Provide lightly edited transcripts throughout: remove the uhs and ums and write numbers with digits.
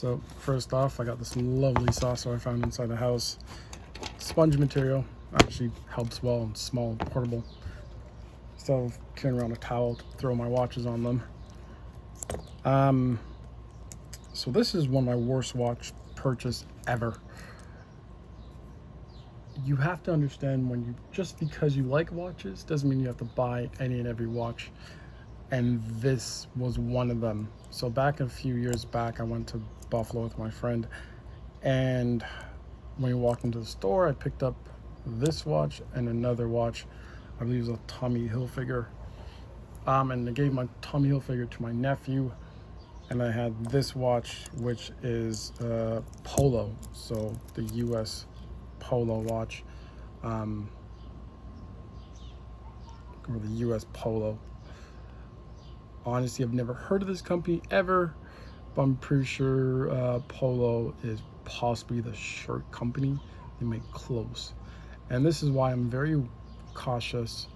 So first off, I got this lovely saucer I found inside the house. Sponge material actually helps well and small and portable. So carrying around a towel to throw my watches on them. So this is one of my worst watch purchase ever. You have to understand just because you like watches doesn't mean you have to buy any and every watch. And this was one of them. So back a few years back, I went to Buffalo with my friend, and when we walked into the store, I picked up this watch and another watch. I believe it was a Tommy Hilfiger. And I gave my Tommy Hilfiger to my nephew, and I had this watch, which is Polo, so the US Polo watch, or the US Polo. Honestly, I've never heard of this company ever, but I'm pretty sure Polo is possibly the shirt company. They make clothes. And this is why I'm very cautious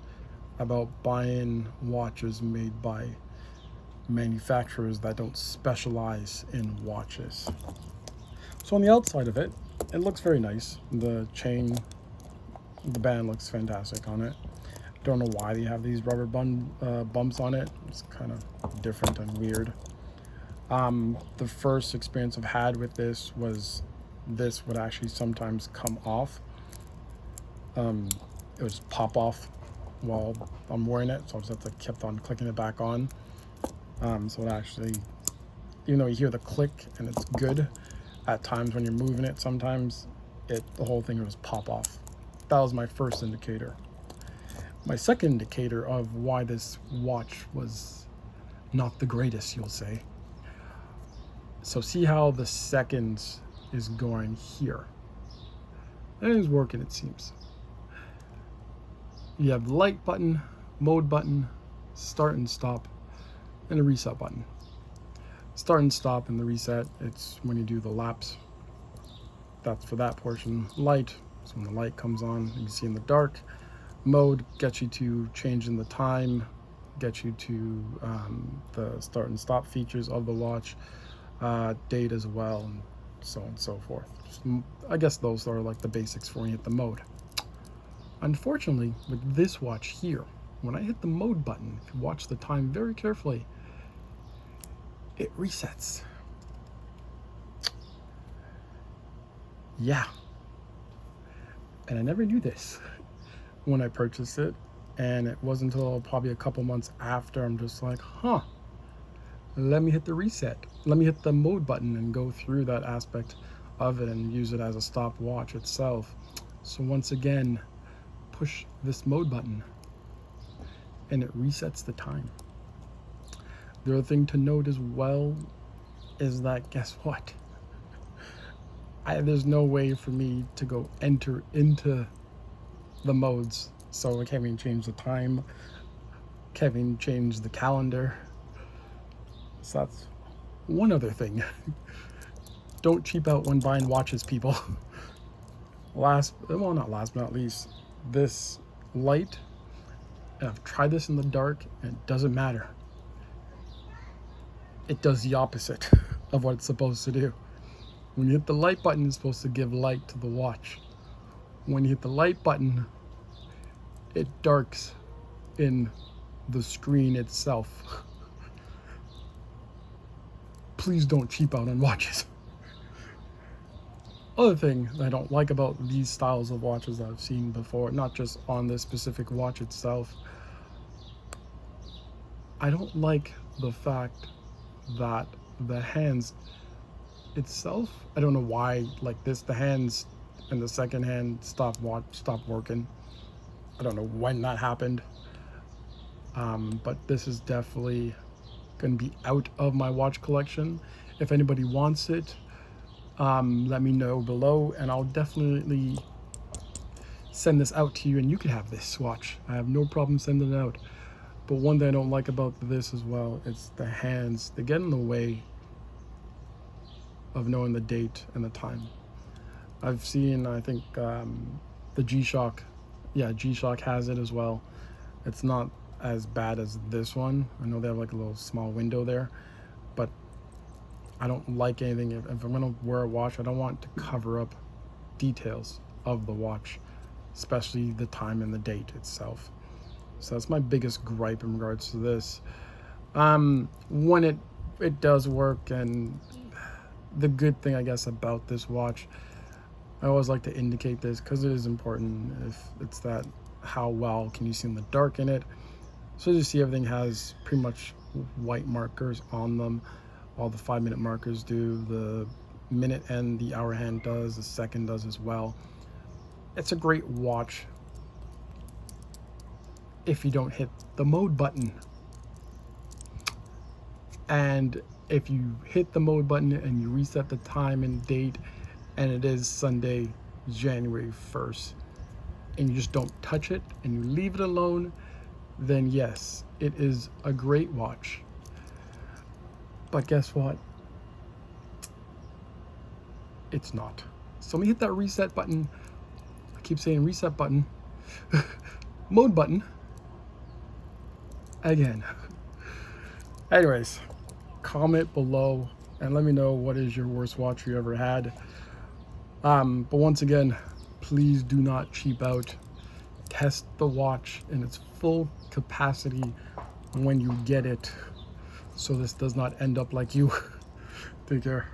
about buying watches made by manufacturers that don't specialize in watches. So on the outside of it, it looks very nice. The chain, the band looks fantastic on it. Don't know why they have these rubber bumps on it. It's kind of different and weird. The first experience I've had with this was this would actually sometimes come off. It would just pop off while I'm wearing it, so I just have to kept on clicking it back on. So it actually, even though you hear the click and it's good, at times when you're moving it, sometimes the whole thing would just pop off. That was my first indicator. My second indicator of why this watch was not the greatest, you'll say. So see how the seconds is going here. Everything's working, it seems. You have the light button, mode button, start and stop, and a reset button. Start and stop and the reset, it's when you do the laps. That's for that portion. Light is when the light comes on, you can see in the dark. Mode gets you to changing the time, gets you to the start and stop features of the watch, date as well, and so on and so forth. I guess those are like the basics for when you hit the mode. Unfortunately, with this watch here, when I hit the mode button, if you watch the time very carefully, it resets. Yeah. And I never knew this when I purchased it, and it wasn't until probably a couple months after I'm just like, let me hit the reset, let me hit the mode button and go through that aspect of it and use it as a stopwatch itself. So once again, push this mode button and it resets the time. The other thing to note as well is that, guess what? There's no way for me to go enter into the modes, so I can't even change the time, can't even change the calendar. So that's one other thing. Don't cheap out when buying watches, people. Not last but not least, this light, and I've tried this in the dark and it doesn't matter. It does the opposite of what it's supposed to do. When you hit the light button, it's supposed to give light to the watch. When you hit the light button, it darks in the screen itself. Please don't cheap out on watches. Other thing that I don't like about these styles of watches that I've seen before, not just on this specific watch itself, I don't like the fact that the hands itself, I don't know why, like this, the hands and the second hand stopped working. I don't know when that happened, but this is definitely going to be out of my watch collection. If anybody wants it, let me know below and I'll definitely send this out to you and you can have this watch. I have no problem sending it out. But one thing I don't like about this as well, it's the hands. They get in the way of knowing the date and the time. I've seen, I think, the G-Shock, G-Shock has it as well. It's not as bad as this one. I know they have like a little small window there, but I don't like anything. If I'm gonna wear a watch, I don't want to cover up details of the watch, especially the time and the date itself. So that's my biggest gripe in regards to this. When it does work, and the good thing I guess about this watch, I always like to indicate this because it is important. If it's that, how well can you see in the dark in it? So you see everything has pretty much white markers on them. All the 5-minute markers do, the minute and the hour hand does, the second does as well. It's a great watch if you don't hit the mode button. And if you hit the mode button and you reset the time and date, and it is Sunday, January 1st, and you just don't touch it and you leave it alone, then yes, it is a great watch. But guess what? It's not. So let me hit that reset button. I keep saying reset button. Mode button. Again. Anyways, comment below and let me know what is your worst watch you ever had. But once again, please do not cheap out. Test the watch in its full capacity when you get it, so this does not end up like you. Take care.